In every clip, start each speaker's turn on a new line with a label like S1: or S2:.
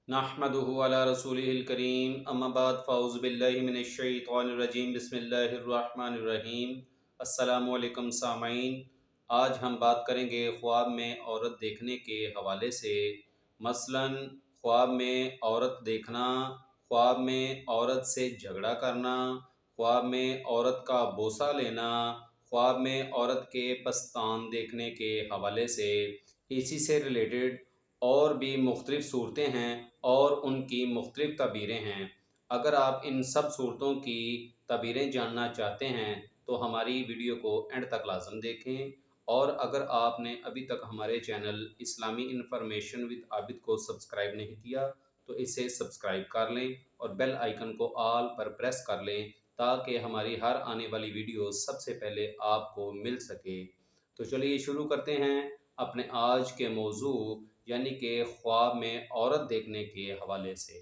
S1: नहमदुहु अला रसूलिहिल करीम अम्मा बाद फ़ाउज़ु बिल्लाहि मिनश शैतानिर रजीम बिस्मिल्लाहिर रहमानिर रहीम। अस्सलामु अलैकुम सामाईन। आज हम बात करेंगे ख्वाब में औरत देखने के हवाले से। मसलन ख्वाब में औरत देखना, ख्वाब में औरत से झगड़ा करना, ख्वाब में औरत का बोसा लेना, ख्वाब में औरत के पस्तान देखने के हवाले से। इसी से रिलेटेड और भी मुख्तलिफ़ सूरतें हैं और उनकी मुख्तलिफ़ तबीरें हैं। अगर आप इन सब सूरतों की तबीरें जानना चाहते हैं तो हमारी वीडियो को एंड तक लाजम देखें। और अगर आपने अभी तक हमारे channel Islami information with Abid को सब्सक्राइब नहीं किया तो इसे सब्सक्राइब कर लें और बेल आइकन को ऑल पर प्रेस कर लें ताकि हमारी हर आने वाली वीडियो सबसे पहले आपको मिल सके। तो चलिए शुरू करते हैं अपने आज के मौजू यानी कि ख्वाब में औरत देखने के हवाले से।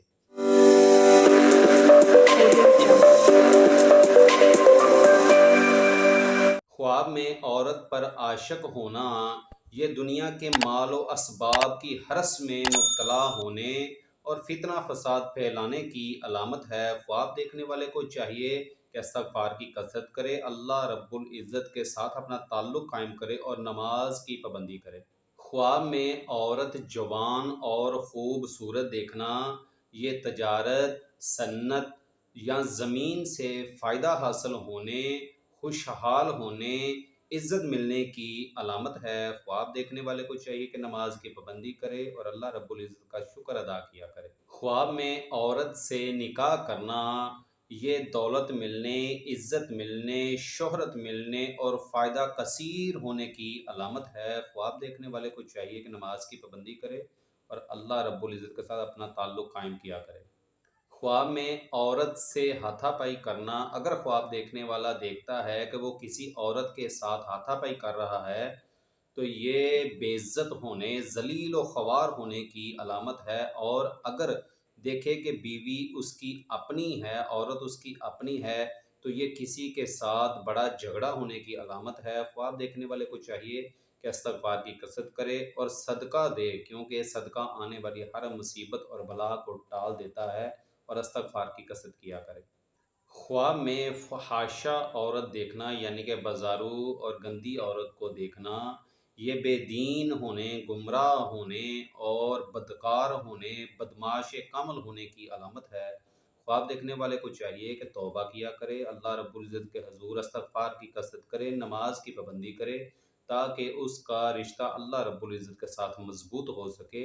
S1: ख्वाब में औरत पर आशिक होना ये दुनिया के माल व असबाब की हरस में मुब्तला होने और फितना फसाद फैलाने की अलामत है। ख्वाब देखने वाले को चाहिए कि इस्तग़फ़ार की कसरत करे, अल्लाह रब्बुल इज़्ज़त के साथ अपना ताल्लुक़ कायम करे और नमाज की पाबंदी करे। ख्वाब में औरत जवान और ख़ूबसूरत देखना ये तजारत, सन्नत या ज़मीन से फ़ायदा हासिल होने, खुशहाल होने, इज़्ज़त मिलने की अलामत है। ख्वाब देखने वाले को चाहिए कि नमाज की पाबंदी करे और अल्लाह रब्बुल इज़्ज़त का शुक्र अदा किया करे। ख्वाब में औरत से निकाह करना ये दौलत मिलने, इज़्ज़त मिलने, शोहरत मिलने और फ़ायदा कसीर होने की अलामत है। ख्वाब देखने वाले को चाहिए कि नमाज की पाबंदी करे और अल्लाह रब्बुल इज़्ज़त के साथ अपना ताल्लुक़ कायम किया करे। ख्वाब में औरत से हाथापाई करना, अगर ख्वाब देखने वाला देखता है कि वो किसी औरत के साथ हाथापाई कर रहा है तो ये बेइज्जत होने, ज़लील व ख़वार होने की अलामत है। और अगर देखे कि बीवी उसकी अपनी है, औरत उसकी अपनी है, तो ये किसी के साथ बड़ा झगड़ा होने की अलामत है। ख्वाब देखने वाले को चाहिए कि इस्तग़फ़ार की कसरत करे और सदका दे, क्योंकि सदका आने वाली हर मुसीबत और बला को टाल देता है, और इस्तग़फ़ार की कसरत किया करे। ख्वाब में फ़हाशा औरत देखना यानी कि बाज़ारू और गंदी औरत को देखना ये बेदीन होने, गुमराह होने और बदकार होने, बदमाश कामल होने की अलामत है। ख्वाब देखने वाले को चाहिए कि तौबा किया करे, अल्लाह रब्बुल इज़्ज़त के हज़ूर इस्तग़फ़ार की कसरत करे, नमाज की पाबंदी करे ताकि उसका रिश्ता अल्लाह रब्बुल इज़्ज़त के साथ मज़बूत हो सके।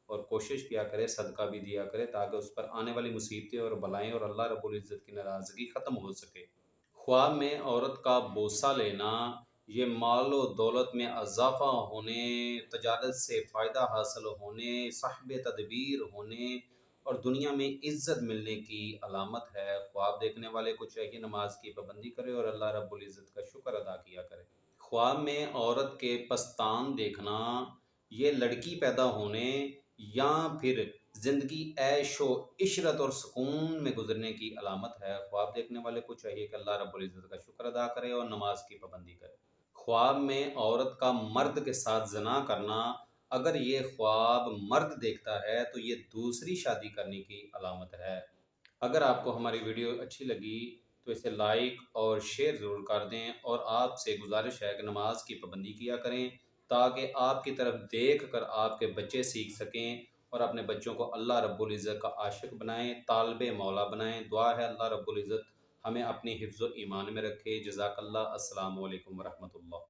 S1: और कोशिश किया करे, सदका भी दिया करे ताकि उस पर आने वाली मुसीबतें और बलाएँ और अल्लाह रब्बुल इज़्ज़त की नाराज़गी ख़त्म हो सके। ख्वाब में औरत का बोसा लेना ये माल व दौलत में इज़ाफ़ा होने, तजारत से फ़ायदा हासिल होने, साहिब तदबीर होने और दुनिया में इज़्ज़त मिलने की अलामत है। ख्वाब देखने वाले को चाहिए नमाज की पाबंदी करे और अल्लाह रब्बुल इज़्ज़त का शुक्र अदा किया करे। ख्वाब में औरत के पस्तान देखना ये लड़की पैदा होने या फिर ज़िंदगी ऐश व इशरत और सुकून में गुजरने की अलामत है। ख्वाब देखने वाले को चाहिए कि अल्लाह रब्बुल इज़्ज़त का शुक्र अदा करे और नमाज की पाबंदी करे। ख्वाब में औरत का मर्द के साथ ज़िना करना, अगर ये ख्वाब मर्द देखता है तो ये दूसरी शादी करने की अलामत है। अगर आपको हमारी वीडियो अच्छी लगी तो इसे लाइक और शेयर ज़रूर कर दें, और आपसे गुजारिश है कि नमाज की पाबंदी किया करें ताकि आपकी तरफ देख कर आपके बच्चे सीख सकें और अपने बच्चों को अल्लाह रब्बुल इज़्ज़त का आशिक बनाएं, तालिबे मौला बनाएं। दुआ है अल्लाह रब्बुल इज़्ज़त हमें अपनी हिफ्ज़ व ईमान में रखे। जज़ाकल्लाह। अस्सलामु अलैकुम व रहमतुल्लाह।